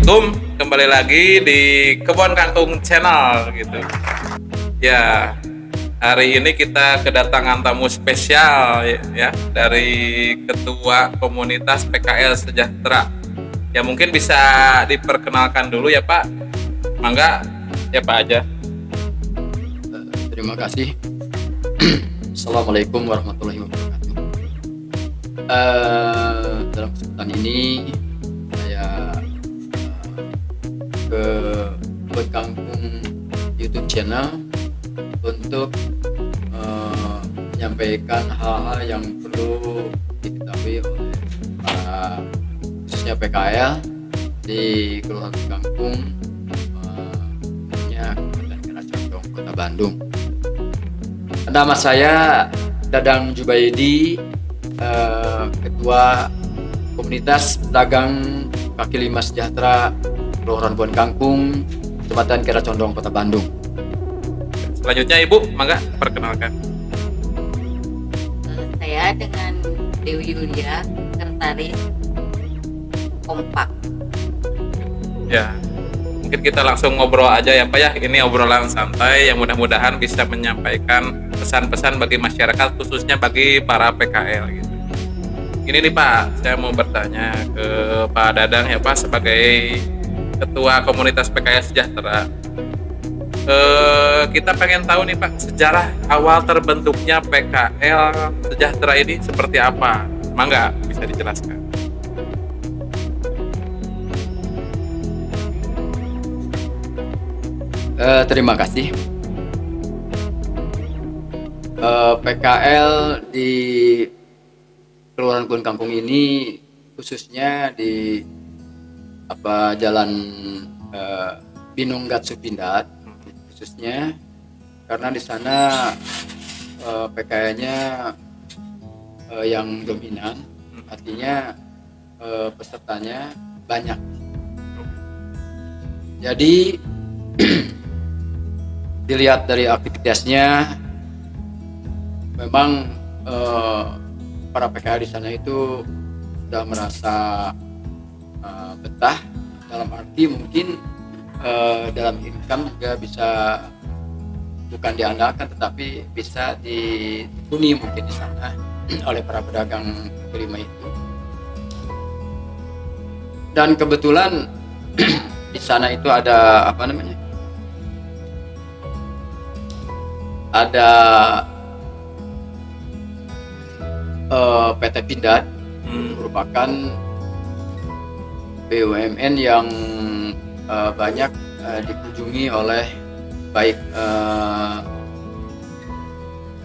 Assalamualaikum, kembali lagi di Kebun Kangkung Channel gitu. Ya, hari ini kita kedatangan tamu spesial ya dari Ketua Komunitas PKL Sejahtera. Ya mungkin bisa diperkenalkan dulu ya Pak. Mangga ya Pak aja. Terima kasih. Assalamualaikum warahmatullahi wabarakatuh. Dalam kesempatan ini saya ke Berkangkung YouTube channel untuk menyampaikan hal-hal yang perlu diketahui oleh para khususnya PKL di Kelurahan Berkangkung, khususnya Kabupaten Kiara Condong, Kota Bandung. Nama saya Dadang Jubaidi, Ketua Komunitas Pedagang Kaki Lima Sejahtera Kelurahan Kebun Kangkung, Kecamatan Kiara Condong, Kota Bandung. Selanjutnya Ibu, mangga perkenalkan. Saya dengan Dewi Yulia, Sekretaris Kompak. Ya, mungkin kita langsung ngobrol aja ya Pak ya. Ini obrolan santai yang mudah-mudahan bisa menyampaikan pesan-pesan bagi masyarakat, khususnya bagi para PKL gitu. Ini nih Pak, saya mau bertanya ke Pak Dadang ya Pak, sebagai Ketua Komunitas PKL Sejahtera. Kita pengen tahu nih Pak, sejarah awal terbentuknya PKL Sejahtera ini seperti apa? Mangga bisa dijelaskan. Terima kasih. PKL di Kelurahan Kebun Kangkung ini khususnya di Jalan Binunggat Supindat, khususnya karena di sana PKL-nya yang dominan, artinya pesertanya banyak. Jadi dilihat dari aktivitasnya, memang para PKL di sana itu sudah merasa betah, dalam arti mungkin dalam income juga bisa bukan diandalkan, tetapi bisa dihuni mungkin di sana oleh para pedagang kelima itu. Dan kebetulan di sana itu ada ada PT Pindad, merupakan BUMN yang banyak dikunjungi oleh baik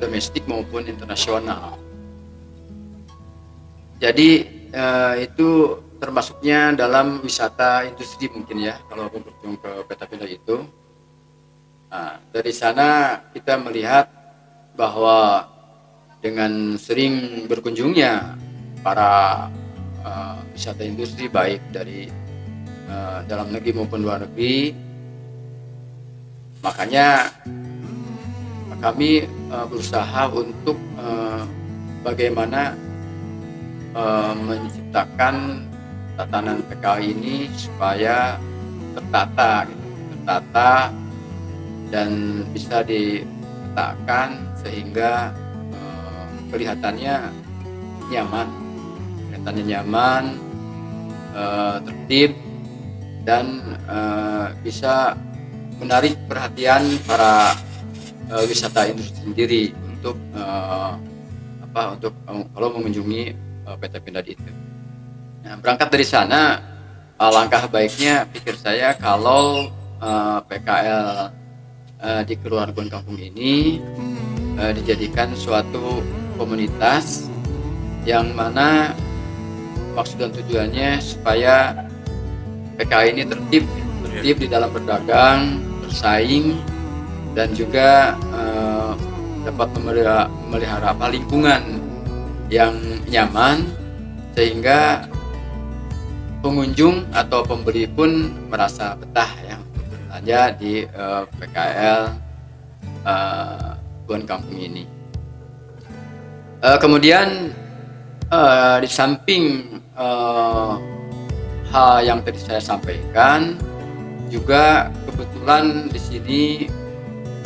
domestik maupun internasional. Jadi itu termasuknya dalam wisata industri mungkin ya, kalau berkunjung ke PT Pindad itu. Nah, dari sana kita melihat bahwa dengan sering berkunjungnya para wisata industri baik dari dalam negeri maupun luar negeri, makanya kami berusaha untuk bagaimana menciptakan tatanan PKL ini supaya tertata dan bisa diletakkan sehingga kelihatannya nyaman, tertib, dan bisa menarik perhatian para wisata industri sendiri untuk kalau mengunjungi PT Pindad itu. Nah, berangkat dari sana, langkah baiknya pikir saya kalau PKL di Kelurahan Kebun Kangkung ini dijadikan suatu komunitas yang mana maksud dan tujuannya supaya PKL ini tertib di dalam berdagang, bersaing, dan juga dapat memelihara lingkungan yang nyaman, sehingga pengunjung atau pembeli pun merasa betah ya untuk berbelanja di PKL Kebun Kangkung ini. Kemudian di samping hal yang tadi saya sampaikan, juga kebetulan di sini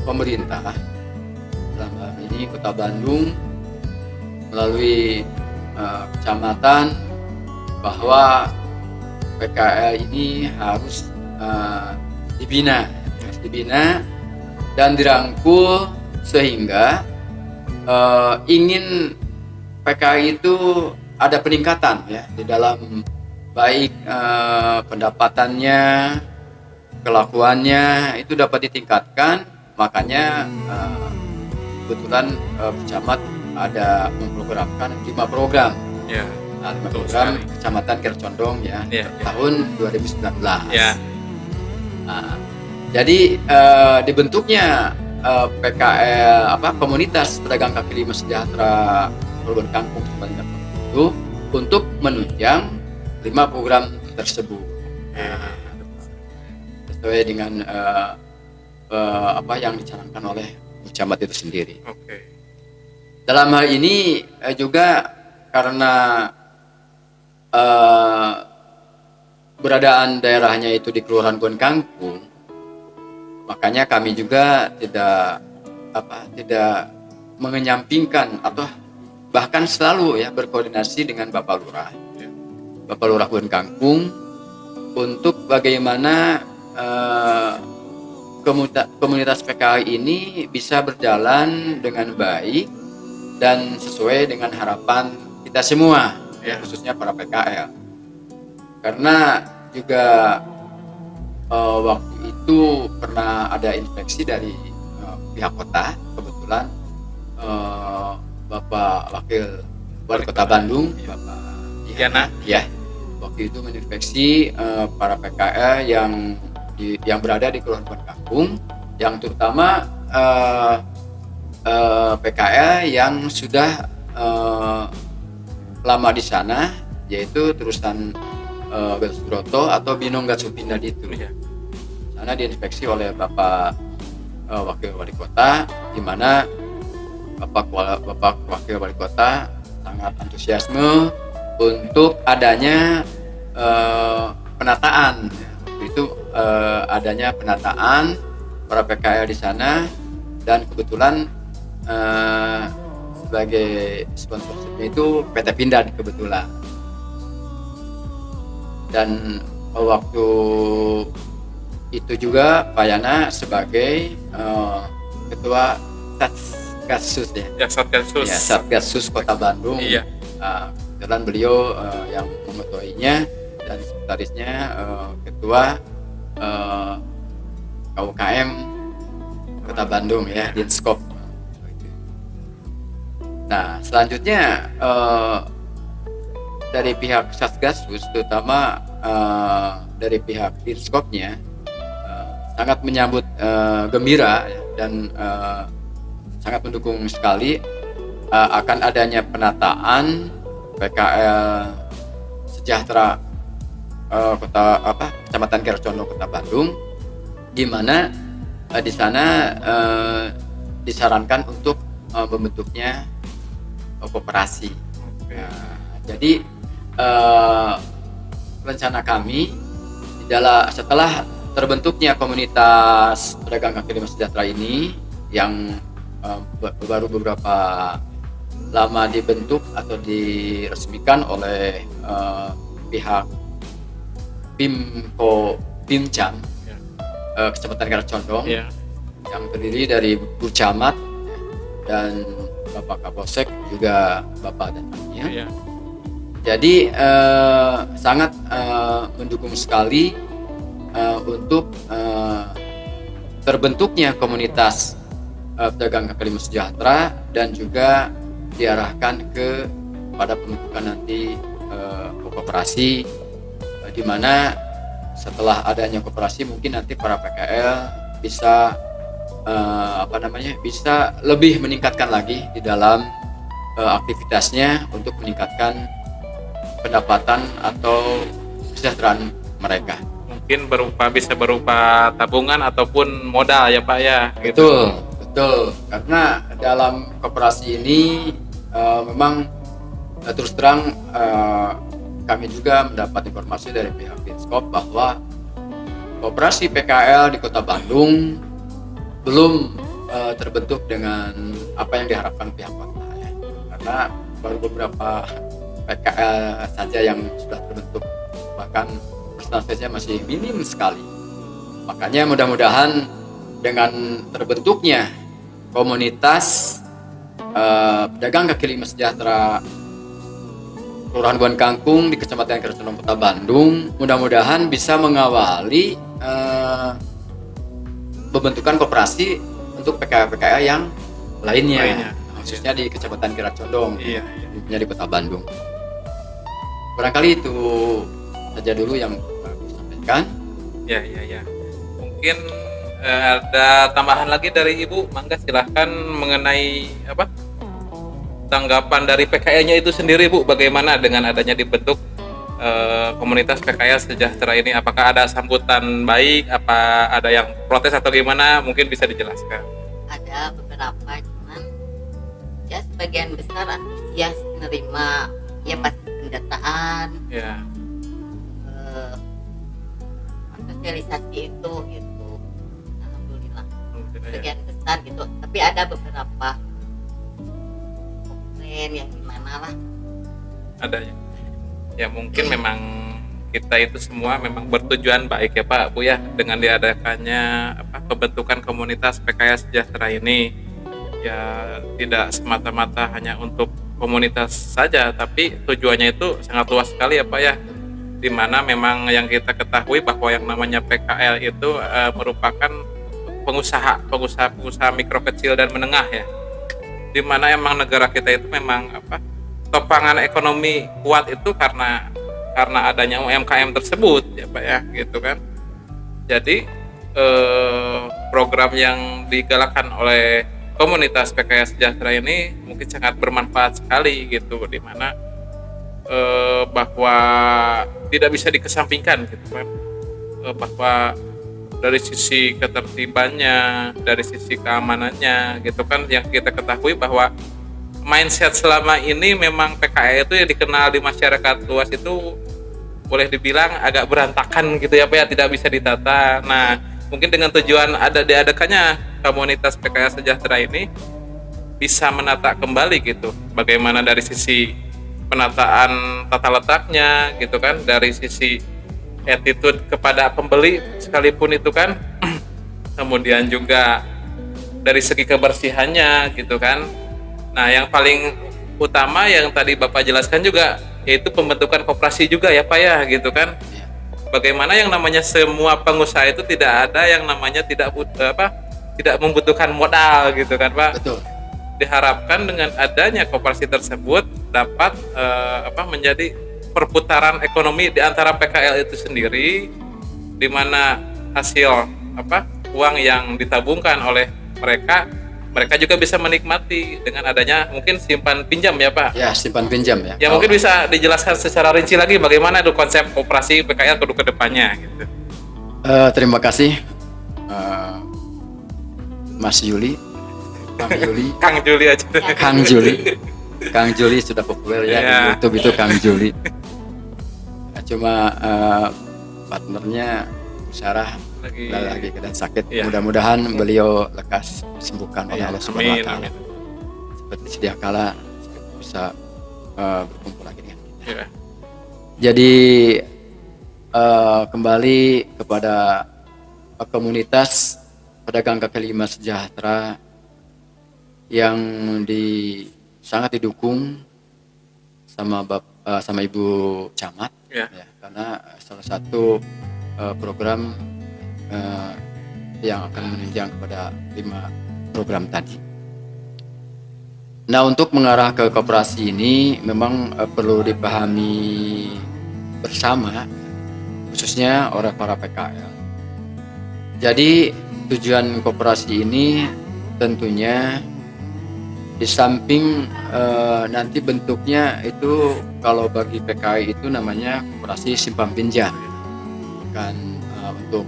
pemerintah, dalam hal ini Kota Bandung melalui kecamatan, bahwa PKL ini harus dibina dan dirangkul, sehingga ingin PKL itu ada peningkatan ya di dalam baik pendapatannya, kelakuannya itu dapat ditingkatkan. Makanya kebetulan Camat ada memprogramkan 5 program. Ya. Nah, 5 Betul program sekali. Kecamatan Kercondong ya, Ya, ya. tahun 2019. Ya. Nah, jadi dibentuknya PKL komunitas pedagang kaki lima sejahtera Progon Kangkung sebanyak itu untuk menunjang 5 program tersebut. Sesuai dengan apa yang dicanangkan oleh camat itu sendiri. Oke. Dalam hal ini juga karena beradaan daerahnya itu di Kelurahan Gon Kangkung, makanya kami juga tidak mengenyampingkan atau bahkan selalu ya berkoordinasi dengan Bapak Lurah, Bapak Lurah Gon Kangkung, untuk bagaimana komunitas PKL ini bisa berjalan dengan baik dan sesuai dengan harapan kita semua, ya, khususnya para PKL. Karena juga waktu itu pernah ada inspeksi dari pihak kota, kebetulan Bapak Wakil Wali Kota Bandung, Bapak Yana, ya, waktu itu menginspeksi para PKL yang berada di Kelurahan Gon Kangkung, yang terutama PKL yang sudah lama di sana, yaitu terusan Gatot Subroto atau Binong Gatsupinda itu. ya. Sana diinspeksi oleh Bapak Wakil Wali Kota, di mana Bapak Wakil Wali Kota sangat antusiasme untuk adanya penataan. Waktu itu adanya penataan para PKL di sana, dan kebetulan sebagai sponsorshipnya itu PT Pindad kebetulan. Dan waktu itu juga Pak Yana sebagai ketua Satgasus Ya, Satgasus. ya, Satgasus Kota Bandung. Iya. Kebetulan beliau yang mengetuainya, dan sekretarisnya ketua KUKM Kota Bandung ya, Dinskop. Nah, selanjutnya dari pihak Satgasus, terutama dari pihak Dinskopnya, sangat menyambut gembira ya, dan sangat mendukung sekali akan adanya penataan PKL sejahtera Kecamatan Kercondong Kota Bandung, di mana di sana disarankan untuk membentuknya koperasi. Jadi rencana kami setelah terbentuknya komunitas pedagang kaki lima sejahtera ini, yang baru beberapa lama dibentuk atau diresmikan oleh pihak Pimcam Kecamatan Kercondong, Ya. yang terdiri dari Bu Camat dan Bapak Kapolsek, juga Bapak dan Ibunya. Ya. Jadi sangat mendukung sekali untuk terbentuknya komunitas pedagang kaki lima sejahtera, dan juga diarahkan pada pembentukan nanti koperasi, di mana setelah adanya koperasi mungkin nanti para PKL bisa bisa lebih meningkatkan lagi di dalam aktivitasnya untuk meningkatkan pendapatan atau kesejahteraan mereka. Mungkin bisa berupa tabungan ataupun modal ya Pak ya. Gitu. Betul. Karena dalam koperasi ini memang terus terang kami juga mendapat informasi dari pihak Binskop bahwa koperasi PKL di Kota Bandung belum terbentuk dengan apa yang diharapkan pihak kota ya. Karena baru beberapa PKL saja yang sudah terbentuk, bahkan persentasenya masih minim sekali. Makanya mudah-mudahan dengan terbentuknya komunitas pedagang kaki lima sejahtera Kelurahan Buan Kangkung di Kecamatan Keraton Kota Bandung, mudah-mudahan bisa mengawali pembentukan koperasi untuk PKL-PKL yang lainnya. Khususnya di Kecamatan Kiracondong, tentunya di Kota Bandung. Barangkali itu saja dulu yang aku sampaikan. Ya. Mungkin ada tambahan lagi dari Ibu, mangga silahkan mengenai apa tanggapan dari PKL-nya itu sendiri, Bu. Bagaimana dengan adanya dibentuk komunitas PKL sejahtera ini? Apakah ada sambutan baik? Apa ada yang protes atau gimana? Mungkin bisa dijelaskan. Ada beberapa, cuman ya sebagian besar antusias menerima ya pasti pendataan, Ya. sosialisasi itu gitu. Alhamdulillah Alhamdulillah, ya. sebagian besar gitu, tapi ada beberapa komplain yang gimana lah. Ada ya. Ya mungkin memang kita itu semua memang bertujuan baik ya Pak Bu ya, dengan diadakannya pembentukan komunitas PKL sejahtera ini. Ya tidak semata-mata hanya untuk komunitas saja, tapi tujuannya itu sangat luas sekali ya Pak ya, dimana memang yang kita ketahui bahwa yang namanya PKL itu merupakan pengusaha mikro kecil dan menengah ya, dimana emang negara kita itu memang topangan ekonomi kuat itu karena adanya UMKM tersebut ya Pak ya, gitu kan. Jadi program yang digalakkan oleh komunitas PKL sejahtera ini mungkin sangat bermanfaat sekali gitu, dimana bahwa tidak bisa dikesampingkan gitu kan, bahwa dari sisi ketertibannya, dari sisi keamanannya gitu kan, yang kita ketahui bahwa mindset selama ini memang PKL itu yang dikenal di masyarakat luas itu boleh dibilang agak berantakan gitu ya Pak ya, tidak bisa ditata. Nah mungkin dengan tujuan diadakannya komunitas PKL sejahtera ini bisa menata kembali gitu, bagaimana dari sisi penataan tata letaknya gitu kan, dari sisi attitude kepada pembeli sekalipun itu kan, kemudian juga dari segi kebersihannya gitu kan. Nah yang paling utama yang tadi Bapak jelaskan juga yaitu pembentukan koperasi juga ya Pak ya, gitu kan. Bagaimana yang namanya semua pengusaha itu tidak ada yang namanya tidak membutuhkan modal gitu kan Pak. Betul. Diharapkan dengan adanya koperasi tersebut dapat menjadi perputaran ekonomi di antara PKL itu sendiri, di mana hasil uang yang ditabungkan oleh mereka juga bisa menikmati dengan adanya mungkin simpan pinjam ya Pak. Ya, simpan pinjam ya. Ya mungkin bisa dijelaskan secara rinci lagi bagaimana itu konsep koperasi PKL ke depannya gitu. Terima kasih Mas Yuli, Kang Yuli. Kang Juli aja. Kang Juli. Kang Juli sudah populer ya, di YouTube itu Kang Juli. Cuma partnernya Sarah lagi keadaan sakit. Ya. Mudah-mudahan beliau lekas disembuhkan oleh Ya, Allah Subhanahu wa taala. amin. Seperti sedia kala bisa berkumpul lagi dengan kita. Ya. Jadi kembali kepada komunitas pedagang kaki lima sejahtera yang sangat didukung sama Ibu Camat Ya. ya, karena salah satu program yang akan menunjang kepada 5 program tadi. Nah untuk mengarah ke koperasi ini memang perlu dipahami bersama, khususnya oleh para PKL. Jadi tujuan koperasi ini tentunya di samping nanti bentuknya itu kalau bagi PKI itu namanya koperasi simpan pinjam, bukan untuk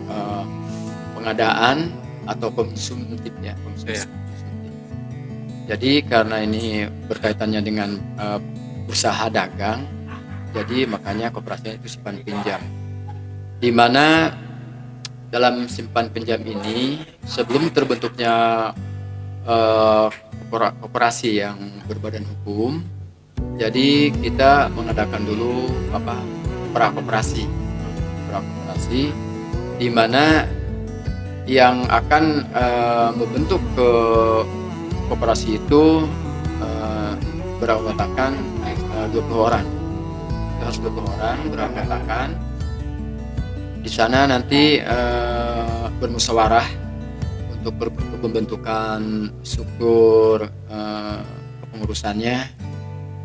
pengadaan atau konsumtif ya, konsumtif. Jadi karena ini berkaitannya dengan usaha dagang, Jadi makanya koperasinya itu simpan pinjam. Di mana dalam simpan pinjam ini sebelum terbentuknya koperasi yang berbadan hukum, jadi kita mengadakan dulu prakoperasi, di mana yang akan membentuk ke koperasi itu beranggotakan 20 orang. Itu harus 20 orang beranggotakan. Di sana nanti bermusyawarah untuk pembentukan struktur kepengurusannya,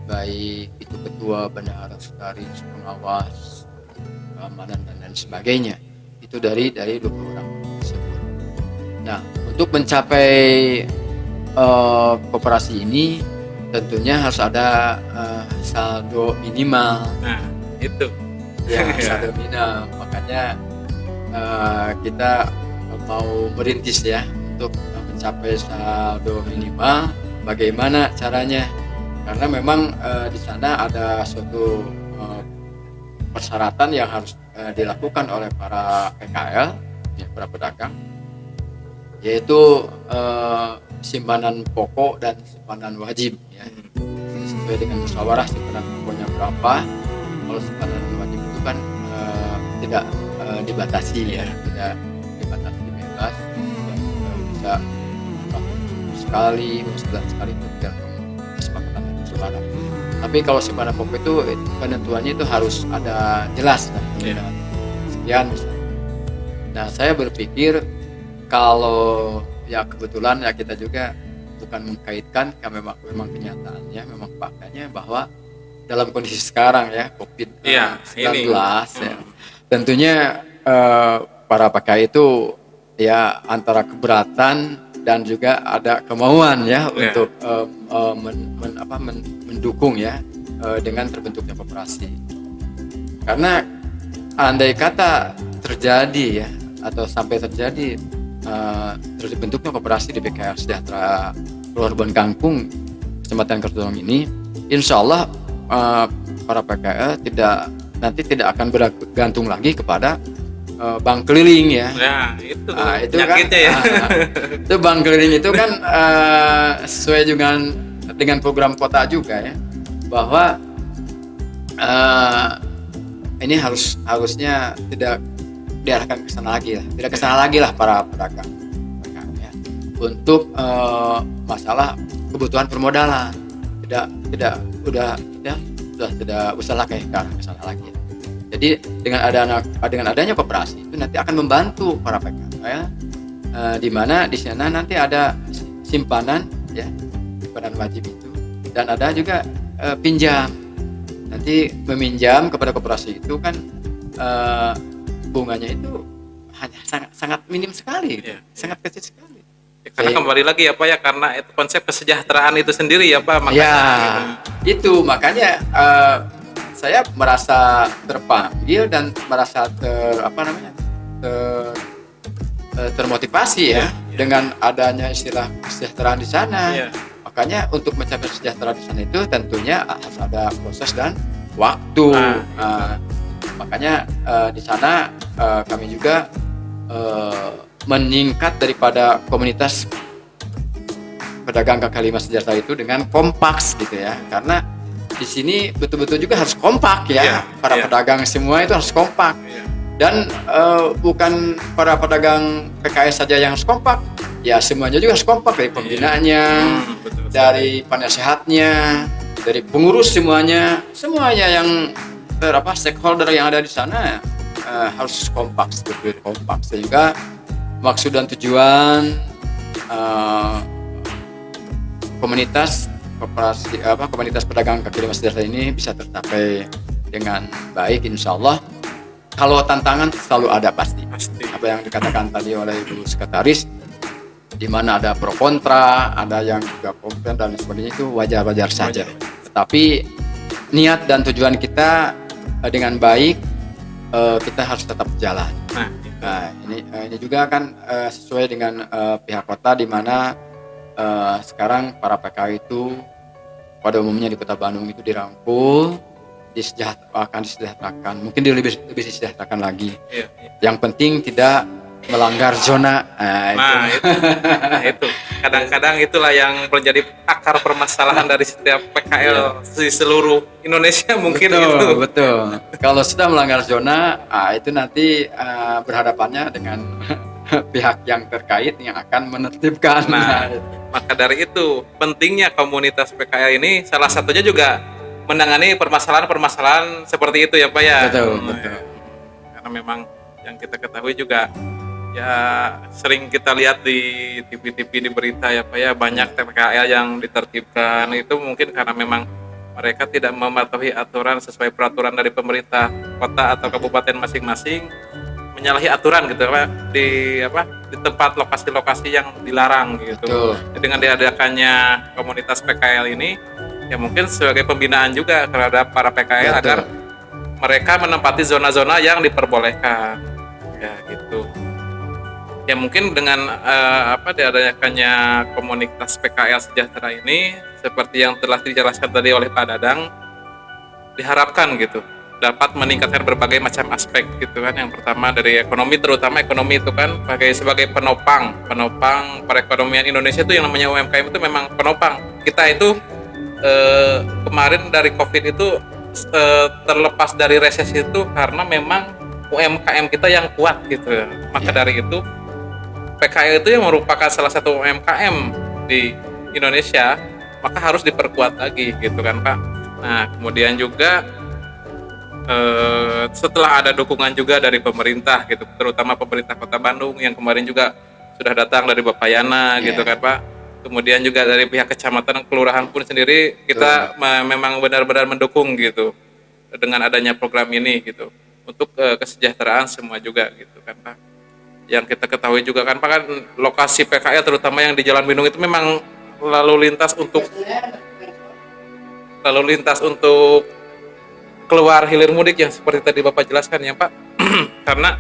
baik itu ketua, bendahara, sekretaris, pengawas, keamanan dan lain sebagainya. Itu dari 20 orang tersebut. Nah, untuk mencapai koperasi ini tentunya harus ada saldo minimal. Nah, itu. Ya, saldo minimal. Makanya kita mau merintis ya untuk mencapai saldo minimal. Bagaimana caranya? Karena memang di sana ada suatu persyaratan yang harus dilakukan oleh para PKL, ya, para pedagang, yaitu simpanan pokok dan simpanan wajib, ya. Sesuai dengan musyawarah simpanan pokoknya berapa. Kalau simpanan wajib itu kan tidak dibatasi, ya, tidak dibatasi, bebas, dan bisa sekali, sebulan sekali, itu tergantung kesepakatan musyawarah. Tapi kalau simpanan pokok itu penentuannya itu harus ada jelas, sekian misalnya. Nah, saya berpikir kalau ya kebetulan ya kita juga bukan mengkaitkan, karena memang kenyataannya, memang faktanya bahwa dalam kondisi sekarang ya COVID-19 ya, tentunya para PKI itu ya antara keberatan dan juga ada kemauan ya untuk mendukung ya dengan terbentuknya koperasi. Karena andai kata terjadi ya atau sampai terjadi terbentuknya koperasi di PKL Sejahtera Pelabuhan Kangkung Kecamatan Kertolong ini, insya Allah para PKL tidak akan bergantung lagi kepada bank keliling ya. Itu kan ya. Itu bank keliling itu kan sesuai dengan program kota juga ya, bahwa ini harusnya tidak diarahkan ke sana lagi lah, tidak ke sana lagi lah para pedagang ya, untuk masalah kebutuhan permodalan, tidak usah lah kayak ke sana lagi. Jadi dengan adanya koperasi itu nanti akan membantu para PKL, di mana di sana nanti ada simpanan ya, simpanan wajib itu, dan ada juga pinjam. Nanti meminjam kepada koperasi itu kan bunganya itu hanya sangat minim sekali, sangat kecil sekali. Ya, karena kembali lagi ya Pak ya, karena itu konsep kesejahteraan itu sendiri ya Pak, makanya ya itu makanya saya merasa terpanggil dan merasa termotivasi ya dengan adanya istilah kesejahteraan di sana. Makanya untuk mencapai kesejahteraan di sana itu tentunya harus ada proses dan waktu. Makanya di sana kami juga meningkat daripada komunitas pedagang kaki lima sejahtera itu dengan kompaks gitu ya, karena di sini betul-betul juga harus kompak ya, para pedagang semua itu harus kompak, dan bukan para pedagang PKS saja yang harus kompak, ya semuanya juga harus kompak, dari pembinaannya, dari penasehatnya, dari pengurus semuanya yang stakeholder yang ada di sana harus kompak, sehingga maksud dan tujuan komunitas pedagang kaki lima sejahtera ini bisa tercapai dengan baik, insya Allah. Kalau tantangan selalu ada pasti. Apa yang dikatakan tadi oleh Ibu Sekretaris, di mana ada pro kontra, ada yang juga komplain dan sebagainya, itu wajar-wajar saja. Tetapi niat dan tujuan kita dengan baik, kita harus tetap jalan. Nah, ini juga kan sesuai dengan pihak kota, di mana sekarang para PKI itu pada umumnya di Kota Bandung itu dirangkul disejahterakan. Mungkin dia lebih disejahterakan lagi. Iya. Yang penting tidak melanggar zona. Nah, itu kadang-kadang itulah yang menjadi akar permasalahan dari setiap PKL di seluruh Indonesia mungkin betul, gitu. betul. Kalau sudah melanggar zona, itu nanti berhadapannya dengan pihak yang terkait yang akan menertibkan. Nah, maka dari itu pentingnya komunitas PKL ini salah satunya juga menangani permasalahan-permasalahan seperti itu ya Pak ya. Betul, betul. Karena memang yang kita ketahui juga ya sering kita lihat di TV-TV di berita ya Pak ya, banyak PKL yang ditertibkan itu mungkin karena memang mereka tidak mematuhi aturan sesuai peraturan dari pemerintah kota atau kabupaten masing-masing, menyalahi aturan gitu Pak di tempat lokasi-lokasi yang dilarang gitu. Betul. Dengan diadakannya komunitas PKL ini ya mungkin sebagai pembinaan juga terhadap para PKL Betul. agar mereka menempati zona-zona yang diperbolehkan ya gitu. Ya mungkin dengan diadakannya komunitas PKL sejahtera ini seperti yang telah dijelaskan tadi oleh Pak Dadang, diharapkan gitu dapat meningkatkan berbagai macam aspek gitu kan. Yang pertama dari ekonomi, terutama ekonomi itu kan sebagai penopang perekonomian Indonesia. Itu yang namanya UMKM itu memang penopang kita itu. Kemarin dari COVID itu terlepas dari resesi itu karena memang UMKM kita yang kuat gitu. Maka dari itu PKL itu yang merupakan salah satu UMKM di Indonesia, maka harus diperkuat lagi gitu kan Pak. Nah kemudian juga setelah ada dukungan juga dari pemerintah gitu, terutama pemerintah Kota Bandung yang kemarin juga sudah datang dari Bapak Yana gitu kan Pak. Kemudian juga dari pihak kecamatan, kelurahan pun sendiri kita memang benar-benar mendukung gitu dengan adanya program ini gitu untuk kesejahteraan semua juga gitu kan Pak. Yang kita ketahui juga kan Pak, kan lokasi PKL terutama yang di Jalan Bindung itu memang lalu lintas untuk keluar hilir mudik yang seperti tadi Bapak jelaskan ya Pak. Karena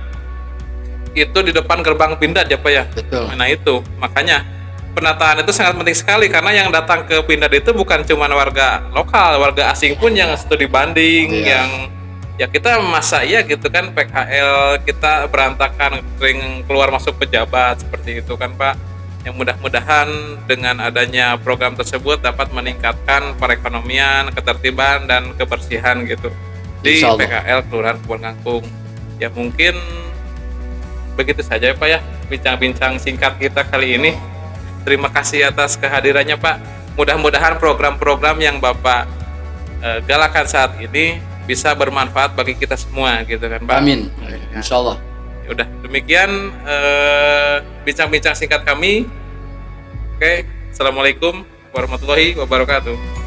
itu di depan gerbang Pindad ya Pak ya. Betul. Nah itu makanya penataan itu sangat penting sekali, karena yang datang ke Pindad itu bukan cuma warga lokal, warga asing pun yang studi banding, yang ya kita masa iya gitu kan PKL kita berantakan, sering keluar masuk pejabat seperti itu kan Pak. Yang mudah-mudahan dengan adanya program tersebut dapat meningkatkan perekonomian, ketertiban dan kebersihan gitu di PKL Kelurahan Kebon Kangkung. Ya mungkin begitu saja ya Pak ya bincang-bincang singkat kita kali ini. Terima kasih atas kehadirannya Pak. Mudah-mudahan program-program yang Bapak galakan saat ini bisa bermanfaat bagi kita semua gitu kan Pak. Amin. Insya Allah. Udah demikian bincang-bincang singkat kami. Oke, Assalamualaikum warahmatullahi wabarakatuh.